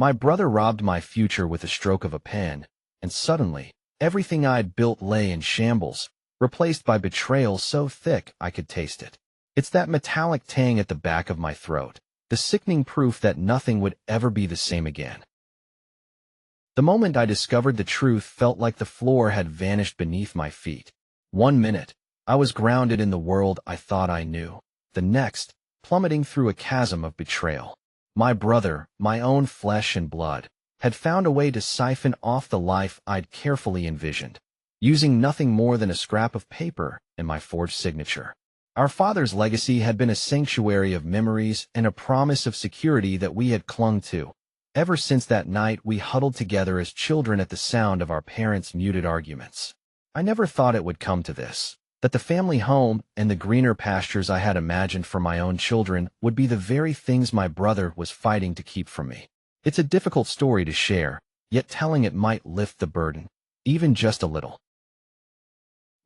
My brother robbed my future with a stroke of a pen, and suddenly, everything I'd built lay in shambles, replaced by betrayal so thick I could taste it. It's that metallic tang at the back of my throat, the sickening proof that nothing would ever be the same again. The moment I discovered the truth felt like the floor had vanished beneath my feet. 1 minute, I was grounded in the world I thought I knew. The next, plummeting through a chasm of betrayal. My brother, my own flesh and blood, had found a way to siphon off the life I'd carefully envisioned, using nothing more than a scrap of paper and my forged signature. Our father's legacy had been a sanctuary of memories and a promise of security that we had clung to. Ever since that night, we huddled together as children at the sound of our parents' muted arguments. I never thought it would come to this, that the family home and the greener pastures I had imagined for my own children would be the very things my brother was fighting to keep from me. It's a difficult story to share, yet telling it might lift the burden, even just a little.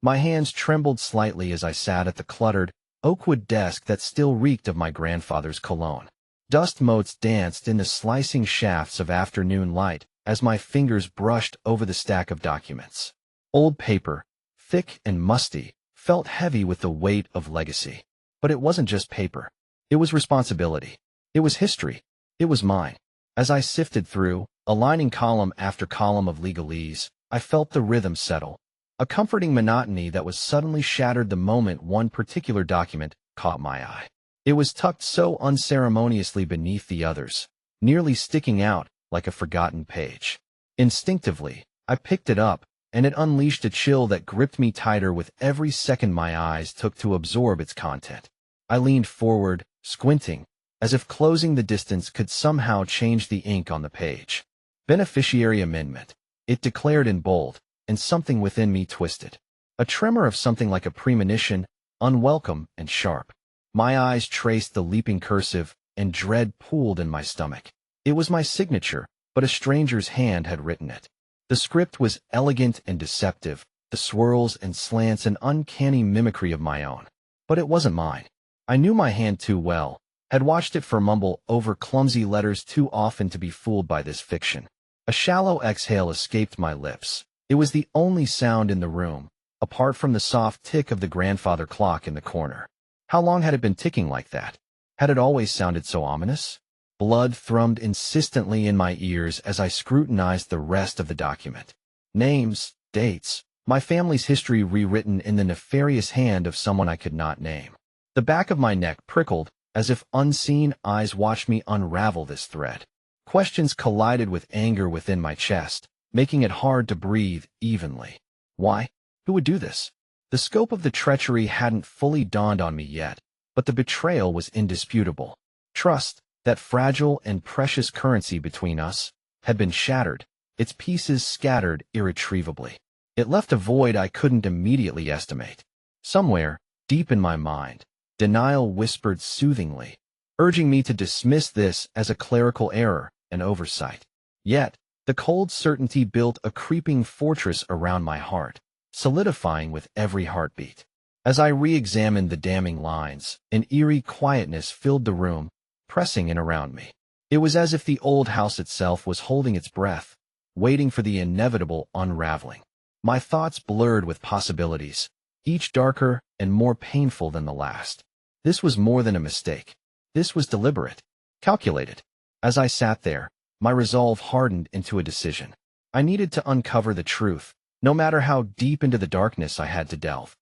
My hands trembled slightly as I sat at the cluttered, oakwood desk that still reeked of my grandfather's cologne. Dust motes danced in the slicing shafts of afternoon light as my fingers brushed over the stack of documents. Old paper, thick and musty, felt heavy with the weight of legacy. But it wasn't just paper. It was responsibility. It was history. It was mine. As I sifted through, aligning column after column of legalese, I felt the rhythm settle, a comforting monotony that was suddenly shattered the moment one particular document caught my eye. It was tucked so unceremoniously beneath the others, nearly sticking out like a forgotten page. Instinctively, I picked it up, and it unleashed a chill that gripped me tighter with every second my eyes took to absorb its content. I leaned forward, squinting, as if closing the distance could somehow change the ink on the page. Beneficiary amendment, it declared in bold, and something within me twisted. A tremor of something like a premonition, unwelcome and sharp. My eyes traced the leaping cursive, and dread pooled in my stomach. It was my signature, but a stranger's hand had written it. The script was elegant and deceptive, the swirls and slants an uncanny mimicry of my own. But it wasn't mine. I knew my hand too well, had watched it mumble over clumsy letters too often to be fooled by this fiction. A shallow exhale escaped my lips. It was the only sound in the room, apart from the soft tick of the grandfather clock in the corner. How long had it been ticking like that? Had it always sounded so ominous? Blood thrummed insistently in my ears as I scrutinized the rest of the document. Names, dates, my family's history rewritten in the nefarious hand of someone I could not name. The back of my neck prickled, as if unseen eyes watched me unravel this thread. Questions collided with anger within my chest, making it hard to breathe evenly. Why? Who would do this? The scope of the treachery hadn't fully dawned on me yet, but the betrayal was indisputable. Trust, that fragile and precious currency between us, had been shattered, its pieces scattered irretrievably. It left a void I couldn't immediately estimate. Somewhere, deep in my mind, denial whispered soothingly, urging me to dismiss this as a clerical error, an oversight. Yet, the cold certainty built a creeping fortress around my heart, solidifying with every heartbeat. As I re-examined the damning lines, an eerie quietness filled the room, pressing in around me. It was as if the old house itself was holding its breath, waiting for the inevitable unraveling. My thoughts blurred with possibilities, each darker and more painful than the last. This was more than a mistake. This was deliberate, calculated. As I sat there, my resolve hardened into a decision. I needed to uncover the truth, no matter how deep into the darkness I had to delve.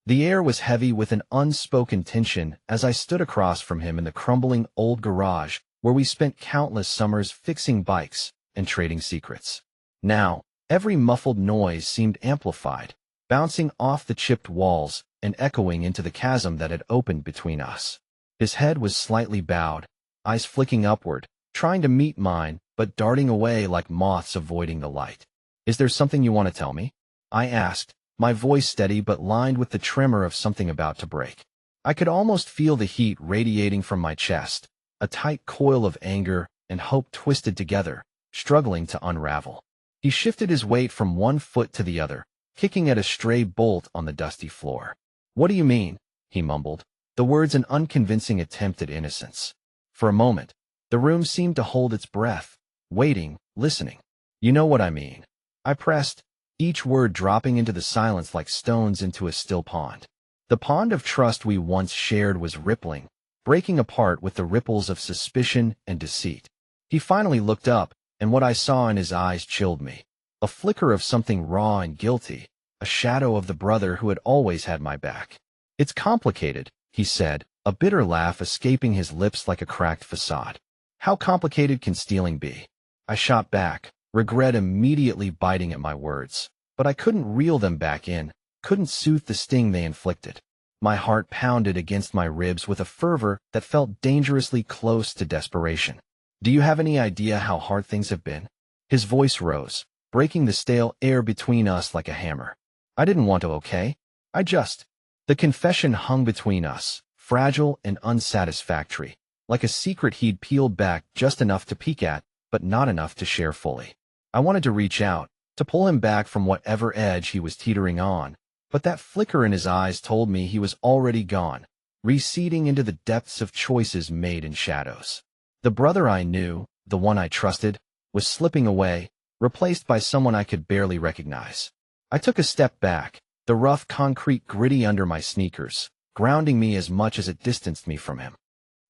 The air was heavy with an unspoken tension as I stood across from him in the crumbling old garage where we spent countless summers fixing bikes and trading secrets. Now, every muffled noise seemed amplified, bouncing off the chipped walls and echoing into the chasm that had opened between us. His head was slightly bowed, eyes flicking upward, trying to meet mine, but darting away like moths avoiding the light. "Is there something you want to tell me?" I asked, my voice steady but lined with the tremor of something about to break. I could almost feel the heat radiating from my chest, a tight coil of anger and hope twisted together, struggling to unravel. He shifted his weight from one foot to the other, kicking at a stray bolt on the dusty floor. "What do you mean?" he mumbled, the words an unconvincing attempt at innocence. For a moment, The room seemed to hold its breath, waiting, listening. You know what I mean. I pressed, each word dropping into the silence like stones into a still pond. The pond of trust we once shared was rippling, breaking apart with the ripples of suspicion and deceit. He finally looked up, and what I saw in his eyes chilled me. A flicker of something raw and guilty, a shadow of the brother who had always had my back. It's complicated, he said, a bitter laugh escaping his lips like a cracked facade. How complicated can stealing be? I shot back, regret immediately biting at my words. But I couldn't reel them back in, couldn't soothe the sting they inflicted. My heart pounded against my ribs with a fervor that felt dangerously close to desperation. Do you have any idea how hard things have been? His voice rose, breaking the stale air between us like a hammer. I didn't want to, okay? The confession hung between us, fragile and unsatisfactory, like a secret he'd peeled back just enough to peek at, but not enough to share fully. I wanted to reach out, to pull him back from whatever edge he was teetering on, but that flicker in his eyes told me he was already gone, receding into the depths of choices made in shadows. The brother I knew, the one I trusted, was slipping away, replaced by someone I could barely recognize. I took a step back, the rough concrete gritty under my sneakers, grounding me as much as it distanced me from him.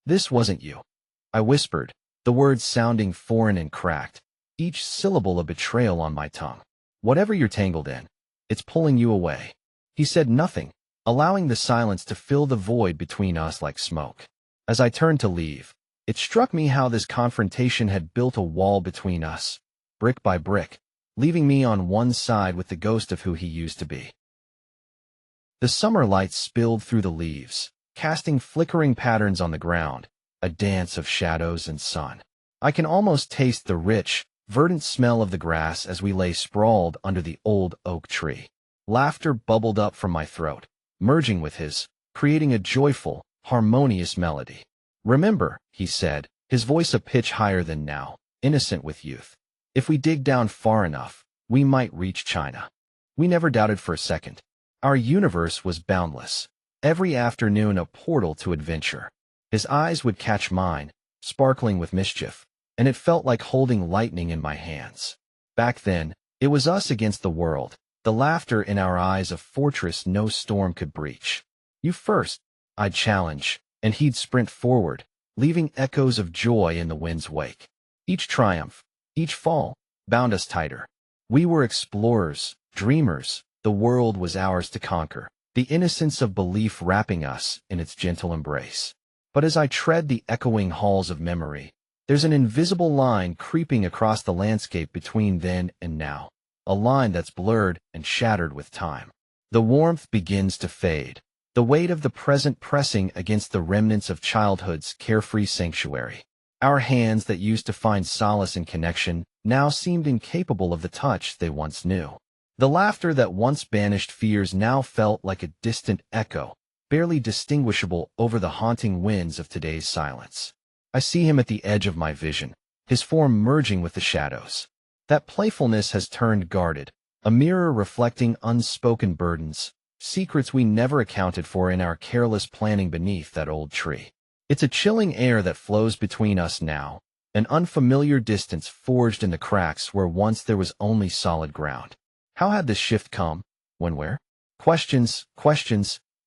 This wasn't you. I whispered, the words sounding foreign and cracked, each syllable a betrayal on my tongue. Whatever you're tangled in, it's pulling you away. He said nothing, allowing the silence to fill the void between us like smoke. As I turned to leave, it struck me how this confrontation had built a wall between us, brick by brick, leaving me on one side with the ghost of who he used to be. The summer light spilled through the leaves, casting flickering patterns on the ground, a dance of shadows and sun. I can almost taste the rich, verdant smell of the grass as we lay sprawled under the old oak tree. Laughter bubbled up from my throat, merging with his, creating a joyful, harmonious melody. Remember, he said, his voice a pitch higher than now, innocent with youth. If we dig down far enough, we might reach China. We never doubted for a second. Our universe was boundless. Every afternoon a portal to adventure. His eyes would catch mine, sparkling with mischief, and it felt like holding lightning in my hands. Back then, it was us against the world, the laughter in our eyes a fortress no storm could breach. You first, I'd challenge, and he'd sprint forward, leaving echoes of joy in the wind's wake. Each triumph, each fall, bound us tighter. We were explorers, dreamers, the world was ours to conquer, the innocence of belief wrapping us in its gentle embrace. But as I tread the echoing halls of memory, there's an invisible line creeping across the landscape between then and now, a line that's blurred and shattered with time. The warmth begins to fade, the weight of the present pressing against the remnants of childhood's carefree sanctuary. Our hands that used to find solace in connection now seemed incapable of the touch they once knew. The laughter that once banished fears now felt like a distant echo, barely distinguishable over the haunting winds of today's silence. I see him at the edge of my vision, his form merging with the shadows. That playfulness has turned guarded, a mirror reflecting unspoken burdens, secrets we never accounted for in our careless planning beneath that old tree. It's a chilling air that flows between us now, an unfamiliar distance forged in the cracks where once there was only solid ground. How had this shift come? When, where? Questions,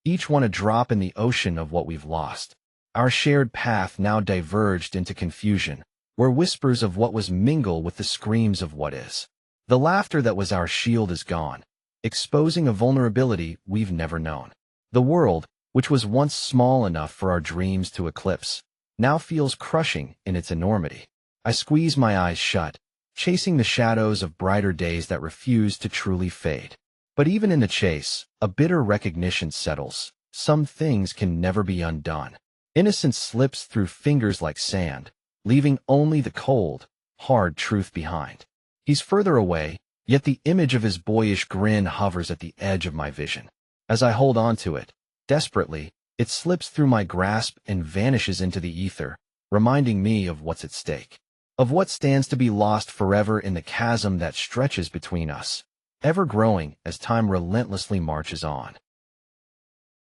each one a drop in the ocean of what we've lost. Our shared path now diverged into confusion, where whispers of what was mingle with the screams of what is. The laughter that was our shield is gone, exposing a vulnerability we've never known. The world, which was once small enough for our dreams to eclipse, now feels crushing in its enormity. I squeeze my eyes shut, chasing the shadows of brighter days that refuse to truly fade. But even in the chase, a bitter recognition settles. Some things can never be undone. Innocence slips through fingers like sand, leaving only the cold, hard truth behind. He's further away, yet the image of his boyish grin hovers at the edge of my vision. As I hold on to it, desperately, it slips through my grasp and vanishes into the ether, reminding me of what's at stake. Of what stands to be lost forever in the chasm that stretches between us, ever growing as time relentlessly marches on.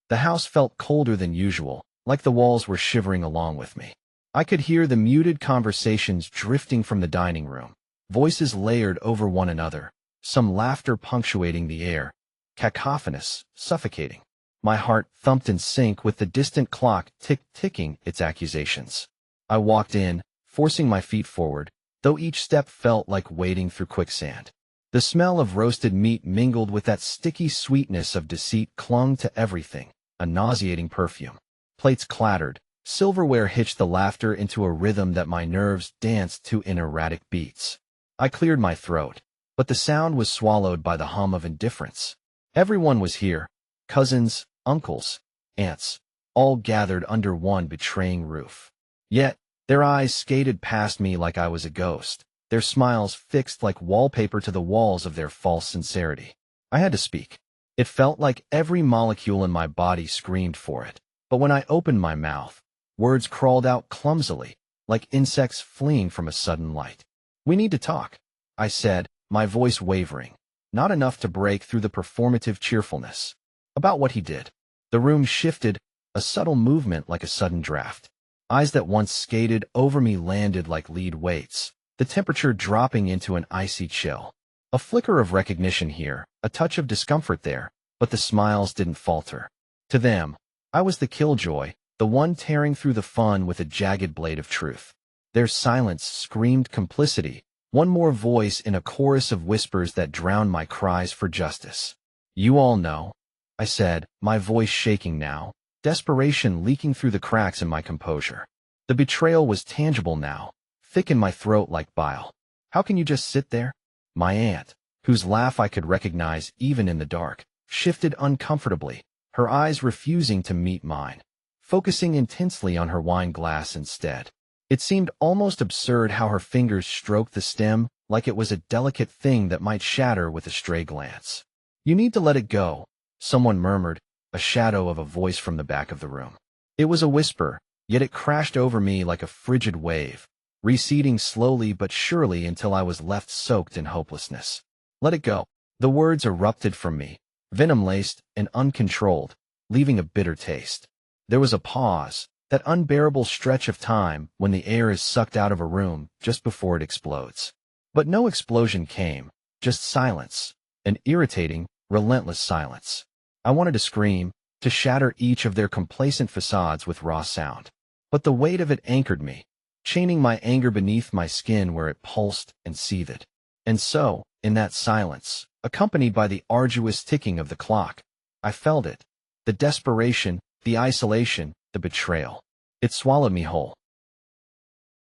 The house felt colder than usual, like the walls were shivering along with me. I could hear the muted conversations drifting from the dining room, voices layered over one another, some laughter punctuating the air, cacophonous, suffocating. My heart thumped in sync with the distant clock ticking its accusations. I walked in, forcing my feet forward, though each step felt like wading through quicksand. The smell of roasted meat mingled with that sticky sweetness of deceit clung to everything, a nauseating perfume. Plates clattered, silverware hitched the laughter into a rhythm that my nerves danced to in erratic beats. I cleared my throat, but the sound was swallowed by the hum of indifference. Everyone was here, cousins, uncles, aunts, all gathered under one betraying roof. Yet, their eyes skated past me like I was a ghost, their smiles fixed like wallpaper to the walls of their false sincerity. I had to speak. It felt like every molecule in my body screamed for it. But when I opened my mouth, words crawled out clumsily, like insects fleeing from a sudden light. "We need to talk," I said, my voice wavering, not enough to break through the performative cheerfulness. "About what he did." The room shifted, a subtle movement like a sudden draft. Eyes that once skated over me landed like lead weights, the temperature dropping into an icy chill. A flicker of recognition here, a touch of discomfort there, but the smiles didn't falter. To them, I was the killjoy, the one tearing through the fun with a jagged blade of truth. Their silence screamed complicity, one more voice in a chorus of whispers that drowned my cries for justice. "You all know," I said, my voice shaking now, desperation leaking through the cracks in my composure. The betrayal was tangible now, thick in my throat like bile. "How can you just sit there?" My aunt, whose laugh I could recognize even in the dark, shifted uncomfortably, her eyes refusing to meet mine, focusing intensely on her wine glass instead. It seemed almost absurd how her fingers stroked the stem like it was a delicate thing that might shatter with a stray glance. "You need to let it go," someone murmured, a shadow of a voice from the back of the room. It was a whisper, yet it crashed over me like a frigid wave, receding slowly but surely until I was left soaked in hopelessness. "Let it go." The words erupted from me, venom-laced and uncontrolled, leaving a bitter taste. There was a pause, that unbearable stretch of time when the air is sucked out of a room just before it explodes. But no explosion came, just silence, an irritating, relentless silence. I wanted to scream, to shatter each of their complacent facades with raw sound. But the weight of it anchored me, chaining my anger beneath my skin where it pulsed and seethed. And so, in that silence, accompanied by the arduous ticking of the clock, I felt it. The desperation, the isolation, the betrayal. It swallowed me whole.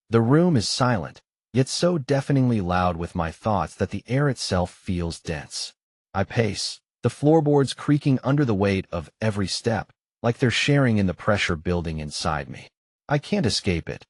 The room is silent, yet so deafeningly loud with my thoughts that the air itself feels dense. I pace, the floorboards creaking under the weight of every step, like they're sharing in the pressure building inside me. I can't escape it.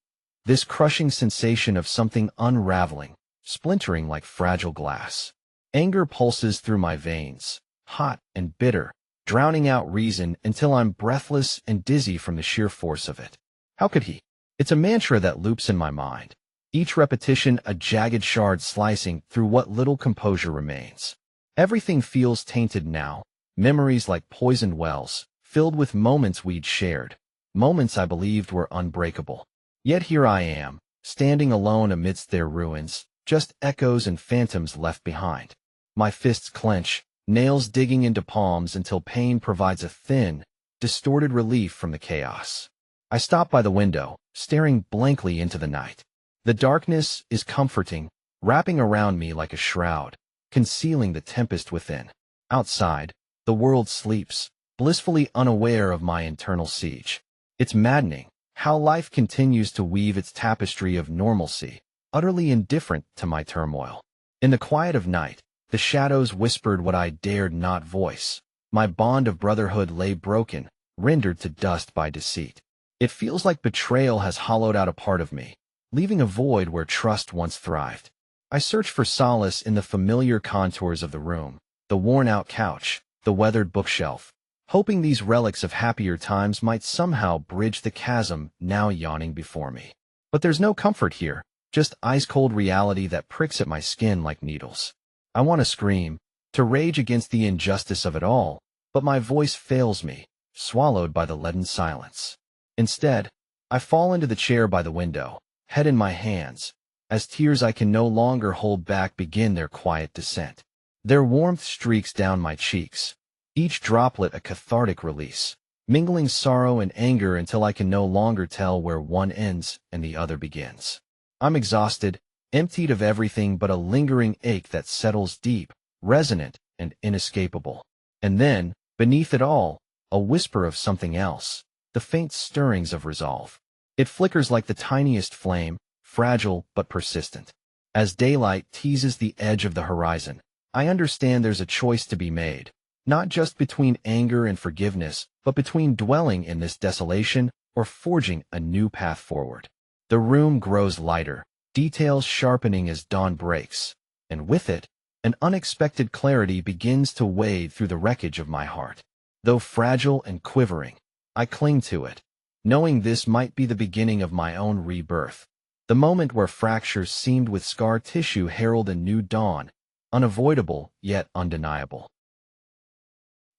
This crushing sensation of something unraveling, splintering like fragile glass. Anger pulses through my veins, hot and bitter, drowning out reason until I'm breathless and dizzy from the sheer force of it. How could he? It's a mantra that loops in my mind, each repetition a jagged shard slicing through what little composure remains. Everything feels tainted now, memories like poisoned wells, filled with moments we'd shared, moments I believed were unbreakable. Yet here I am, standing alone amidst their ruins, just echoes and phantoms left behind. My fists clench, nails digging into palms until pain provides a thin, distorted relief from the chaos. I stop by the window, staring blankly into the night. The darkness is comforting, wrapping around me like a shroud, concealing the tempest within. Outside, the world sleeps, blissfully unaware of my internal siege. It's maddening how life continues to weave its tapestry of normalcy, utterly indifferent to my turmoil. In the quiet of night, the shadows whispered what I dared not voice. My bond of brotherhood lay broken, rendered to dust by deceit. It feels like betrayal has hollowed out a part of me, leaving a void where trust once thrived. I search for solace in the familiar contours of the room, the worn-out couch, the weathered bookshelf, hoping these relics of happier times might somehow bridge the chasm now yawning before me. But there's no comfort here, just ice-cold reality that pricks at my skin like needles. I want to scream, to rage against the injustice of it all, but my voice fails me, swallowed by the leaden silence. Instead, I fall into the chair by the window, head in my hands, as tears I can no longer hold back begin their quiet descent. Their warmth streaks down my cheeks, each droplet a cathartic release, mingling sorrow and anger until I can no longer tell where one ends and the other begins. I'm exhausted, emptied of everything but a lingering ache that settles deep, resonant, and inescapable. And then, beneath it all, a whisper of something else, the faint stirrings of resolve. It flickers like the tiniest flame, fragile but persistent. As daylight teases the edge of the horizon, I understand there's a choice to be made, not just between anger and forgiveness, but between dwelling in this desolation or forging a new path forward. The room grows lighter, details sharpening as dawn breaks, and with it, an unexpected clarity begins to wade through the wreckage of my heart. Though fragile and quivering, I cling to it, knowing this might be the beginning of my own rebirth. The moment where fractures seamed with scar tissue herald a new dawn, unavoidable yet undeniable.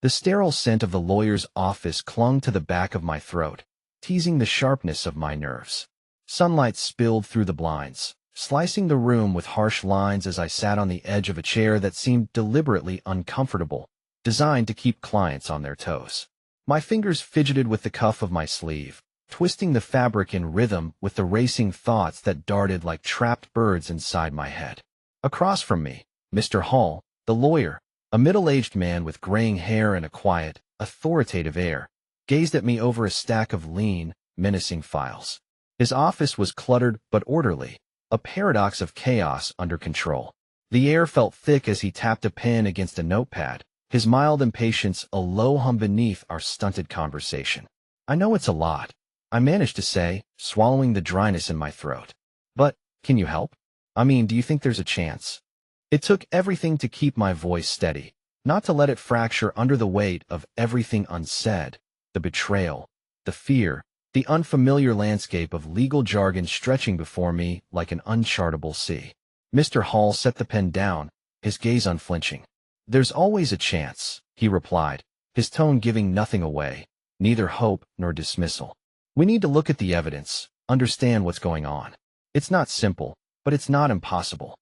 The sterile scent of the lawyer's office clung to the back of my throat, teasing the sharpness of my nerves. Sunlight spilled through the blinds, slicing the room with harsh lines as I sat on the edge of a chair that seemed deliberately uncomfortable, designed to keep clients on their toes. My fingers fidgeted with the cuff of my sleeve, twisting the fabric in rhythm with the racing thoughts that darted like trapped birds inside my head. Across from me, Mr. Hall, the lawyer, a middle-aged man with graying hair and a quiet, authoritative air, gazed at me over a stack of lean, menacing files. His office was cluttered but orderly, a paradox of chaos under control. The air felt thick as he tapped a pen against a notepad, his mild impatience a low hum beneath our stunted conversation. "I know it's a lot," I managed to say, swallowing the dryness in my throat. "But, can you help? I mean, do you think there's a chance?" It took everything to keep my voice steady, not to let it fracture under the weight of everything unsaid, the betrayal, the fear, the unfamiliar landscape of legal jargon stretching before me like an unchartable sea. Mr. Hall set the pen down, his gaze unflinching. "There's always a chance," he replied, his tone giving nothing away, neither hope nor dismissal. "We need to look at the evidence, understand what's going on. It's not simple, but it's not impossible."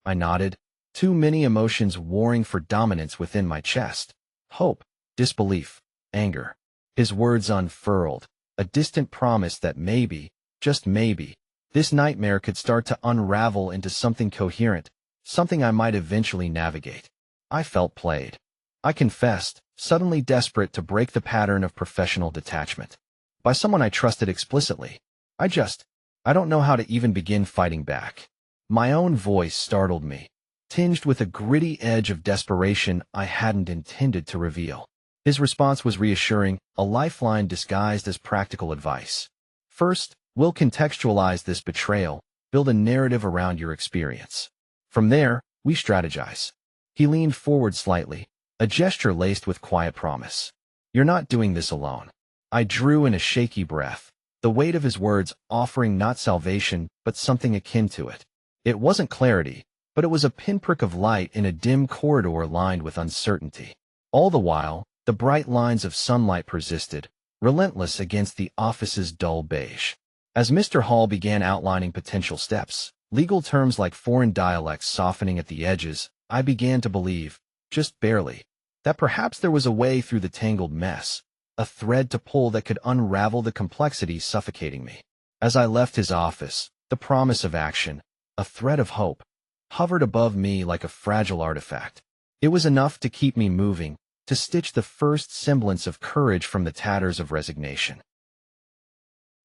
I nodded, too many emotions warring for dominance within my chest. Hope, disbelief, anger. His words unfurled, a distant promise that maybe, just maybe, this nightmare could start to unravel into something coherent, something I might eventually navigate. I felt played. I confessed, suddenly desperate to break the pattern of professional detachment. By someone I trusted explicitly. I don't know how to even begin fighting back. My own voice startled me, tinged with a gritty edge of desperation I hadn't intended to reveal. His response was reassuring, a lifeline disguised as practical advice. "First, we'll contextualize this betrayal, build a narrative around your experience. From there, we strategize." He leaned forward slightly, a gesture laced with quiet promise. "You're not doing this alone." I drew in a shaky breath, the weight of his words offering not salvation but something akin to it. It wasn't clarity, but it was a pinprick of light in a dim corridor lined with uncertainty. All the while, the bright lines of sunlight persisted, relentless against the office's dull beige. As Mr. Hall began outlining potential steps, legal terms like foreign dialects softening at the edges, I began to believe, just barely, that perhaps there was a way through the tangled mess, a thread to pull that could unravel the complexity suffocating me. As I left his office, the promise of action, a thread of hope, hovered above me like a fragile artifact. It was enough to keep me moving, to stitch the first semblance of courage from the tatters of resignation.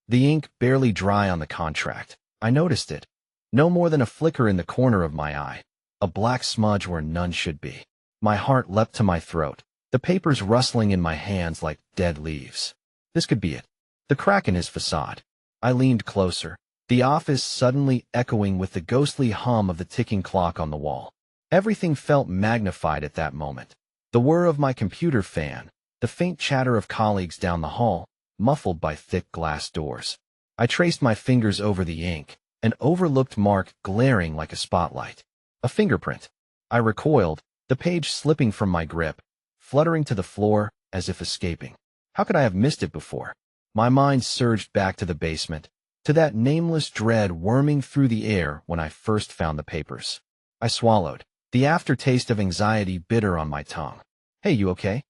The ink barely dry on the contract. I noticed it. No more than a flicker in the corner of my eye, a black smudge where none should be. My heart leapt to my throat, the papers rustling in my hands like dead leaves. This could be it. The crack in his facade. I leaned closer, the office suddenly echoing with the ghostly hum of the ticking clock on the wall. Everything felt magnified at that moment. The whir of my computer fan, the faint chatter of colleagues down the hall, muffled by thick glass doors. I traced my fingers over the ink, an overlooked mark glaring like a spotlight. A fingerprint. I recoiled, the page slipping from my grip, fluttering to the floor as if escaping. How could I have missed it before? My mind surged back to the basement, to that nameless dread worming through the air when I first found the papers. I swallowed, the aftertaste of anxiety bitter on my tongue. "Hey, you okay?"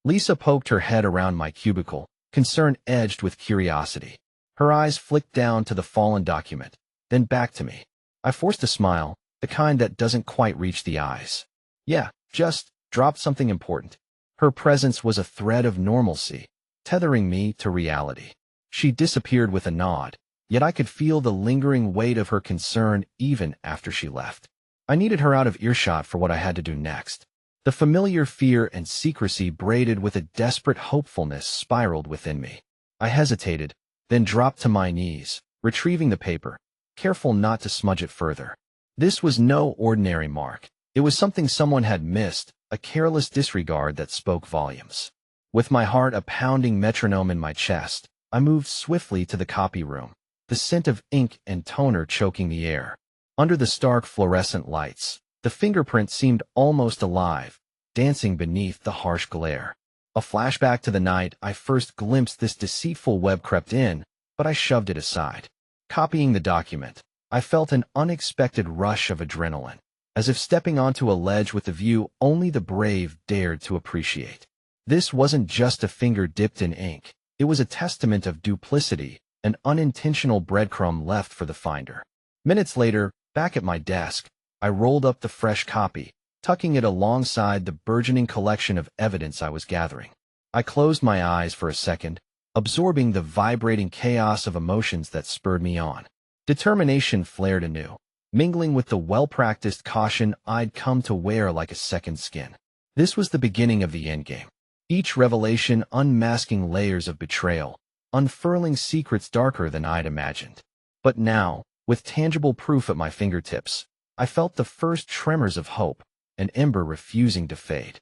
Lisa poked her head around my cubicle, concern edged with curiosity. Her eyes flicked down to the fallen document, then back to me. I forced a smile, the kind that doesn't quite reach the eyes. "Yeah, just dropped something important." Her presence was a thread of normalcy, tethering me to reality. She disappeared with a nod, yet I could feel the lingering weight of her concern even after she left. I needed her out of earshot for what I had to do next. The familiar fear and secrecy braided with a desperate hopefulness spiraled within me. I hesitated, then dropped to my knees, retrieving the paper, careful not to smudge it further. This was no ordinary mark. It was something someone had missed, a careless disregard that spoke volumes. With my heart a pounding metronome in my chest, I moved swiftly to the copy room, the scent of ink and toner choking the air. Under the stark fluorescent lights, the fingerprint seemed almost alive, dancing beneath the harsh glare. A flashback to the night I first glimpsed this deceitful web crept in, but I shoved it aside. Copying the document, I felt an unexpected rush of adrenaline, as if stepping onto a ledge with a view only the brave dared to appreciate. This wasn't just a finger dipped in ink. It was a testament of duplicity, an unintentional breadcrumb left for the finder. Minutes later, back at my desk, I rolled up the fresh copy, tucking it alongside the burgeoning collection of evidence I was gathering. I closed my eyes for a second, absorbing the vibrating chaos of emotions that spurred me on. Determination flared anew, mingling with the well-practiced caution I'd come to wear like a second skin. This was the beginning of the endgame. Each revelation unmasking layers of betrayal, unfurling secrets darker than I'd imagined. But now, with tangible proof at my fingertips, I felt the first tremors of hope, an ember refusing to fade.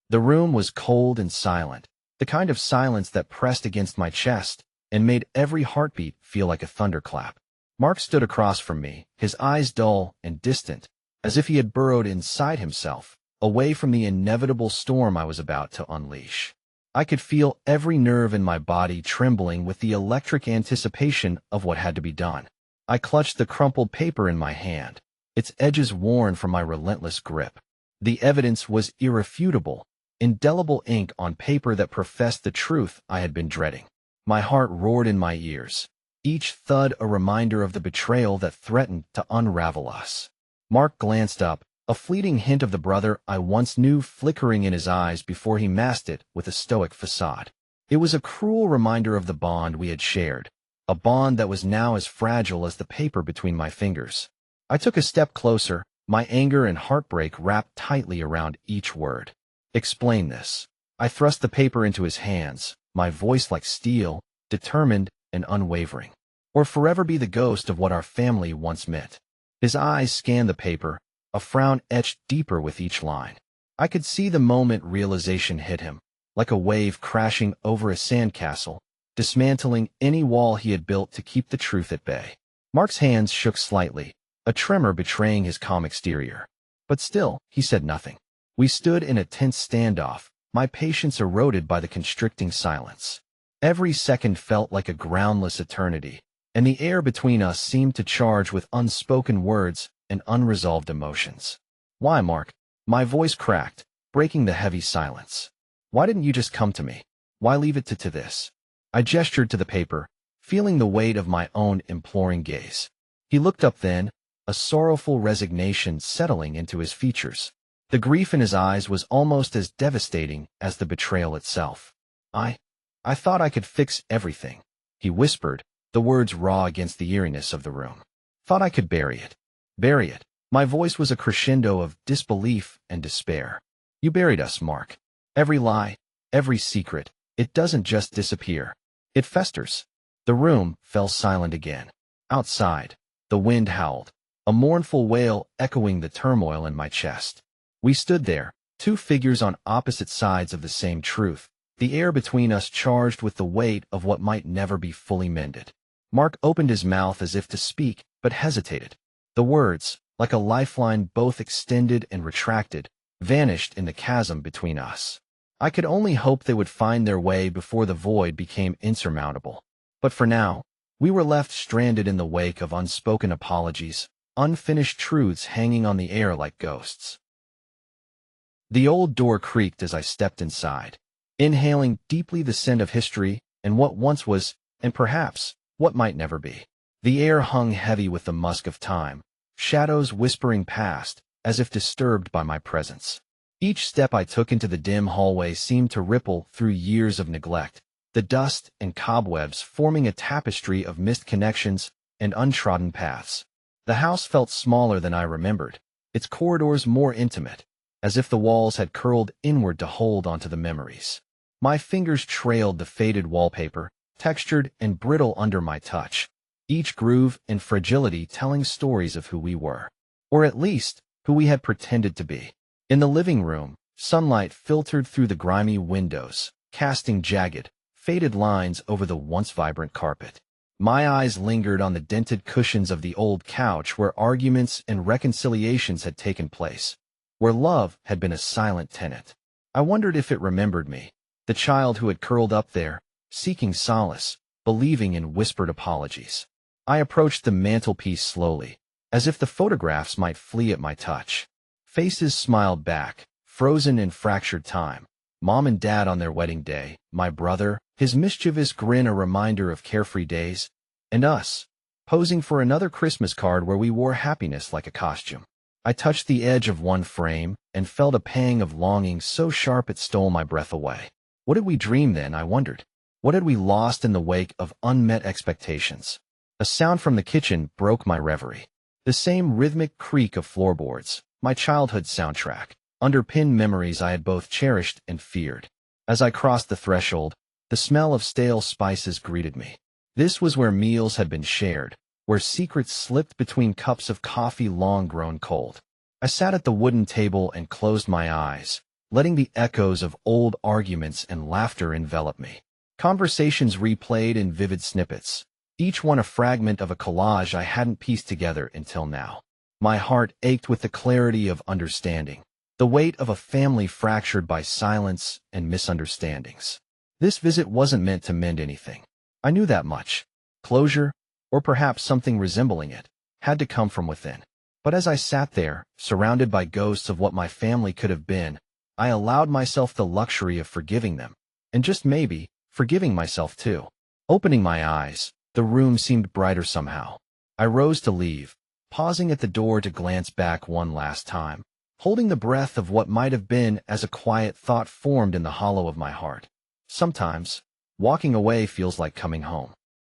The room was cold and silent, the kind of silence that pressed against my chest and made every heartbeat feel like a thunderclap. Mark stood across from me, his eyes dull and distant, as if he had burrowed inside himself, away from the inevitable storm I was about to unleash. I could feel every nerve in my body trembling with the electric anticipation of what had to be done. I clutched the crumpled paper in my hand, its edges worn from my relentless grip. The evidence was irrefutable, indelible ink on paper that professed the truth I had been dreading. My heart roared in my ears, each thud a reminder of the betrayal that threatened to unravel us. Mark glanced up, a fleeting hint of the brother I once knew flickering in his eyes before he masked it with a stoic facade. It was a cruel reminder of the bond we had shared, a bond that was now as fragile as the paper between my fingers. I took a step closer, my anger and heartbreak wrapped tightly around each word. "Explain this." I thrust the paper into his hands, my voice like steel, determined and unwavering. "Or forever be the ghost of what our family once meant." His eyes scanned the paper, a frown etched deeper with each line. I could see the moment realization hit him, like a wave crashing over a sandcastle, dismantling any wall he had built to keep the truth at bay. Mark's hands shook slightly, a tremor betraying his calm exterior. But still, he said nothing. We stood in a tense standoff, my patience eroded by the constricting silence. Every second felt like a groundless eternity, and the air between us seemed to charge with unspoken words and unresolved emotions. "Why, Mark?" My voice cracked, breaking the heavy silence. "Why didn't you just come to me? Why leave it to this?" I gestured to the paper, feeling the weight of my own imploring gaze. He looked up then, a sorrowful resignation settling into his features. The grief in his eyes was almost as devastating as the betrayal itself. I thought I could fix everything," he whispered, the words raw against the eeriness of the room. "Thought I could bury it. Bury it." My voice was a crescendo of disbelief and despair. "You buried us, Mark. Every lie, every secret, it doesn't just disappear. It festers." The room fell silent again. Outside, the wind howled, a mournful wail echoing the turmoil in my chest. We stood there, two figures on opposite sides of the same truth, the air between us charged with the weight of what might never be fully mended. Mark opened his mouth as if to speak, but hesitated. The words, like a lifeline both extended and retracted, vanished in the chasm between us. I could only hope they would find their way before the void became insurmountable. But for now, we were left stranded in the wake of unspoken apologies, unfinished truths hanging on the air like ghosts. The old door creaked as I stepped inside, inhaling deeply the scent of history and what once was, and perhaps what might never be. The air hung heavy with the musk of time, shadows whispering past, as if disturbed by my presence. Each step I took into the dim hallway seemed to ripple through years of neglect, the dust and cobwebs forming a tapestry of missed connections and untrodden paths. The house felt smaller than I remembered, its corridors more intimate, as if the walls had curled inward to hold onto the memories. My fingers trailed the faded wallpaper, textured and brittle under my touch, each groove and fragility telling stories of who we were, or at least who we had pretended to be. In the living room, sunlight filtered through the grimy windows, casting jagged, faded lines over the once vibrant carpet. My eyes lingered on the dented cushions of the old couch where arguments and reconciliations had taken place, where love had been a silent tenant. I wondered if it remembered me, the child who had curled up there, seeking solace, believing in whispered apologies. I approached the mantelpiece slowly, as if the photographs might flee at my touch. Faces smiled back, frozen in fractured time. Mom and Dad on their wedding day, my brother, his mischievous grin a reminder of carefree days, and us, posing for another Christmas card where we wore happiness like a costume. I touched the edge of one frame and felt a pang of longing so sharp it stole my breath away. What did we dream then, I wondered? What had we lost in the wake of unmet expectations? A sound from the kitchen broke my reverie. The same rhythmic creak of floorboards, my childhood soundtrack, underpinned memories I had both cherished and feared. As I crossed the threshold, the smell of stale spices greeted me. This was where meals had been shared, where secrets slipped between cups of coffee long grown cold. I sat at the wooden table and closed my eyes, letting the echoes of old arguments and laughter envelop me. Conversations replayed in vivid snippets, each one a fragment of a collage I hadn't pieced together until now. My heart ached with the clarity of understanding, the weight of a family fractured by silence and misunderstandings. This visit wasn't meant to mend anything. I knew that much. Closure, or perhaps something resembling it, had to come from within. But as I sat there, surrounded by ghosts of what my family could have been, I allowed myself the luxury of forgiving them, and just maybe, forgiving myself too. Opening my eyes, the room seemed brighter somehow. I rose to leave, pausing at the door to glance back one last time, holding the breath of what might have been as a quiet thought formed in the hollow of my heart. Sometimes, walking away feels like coming home.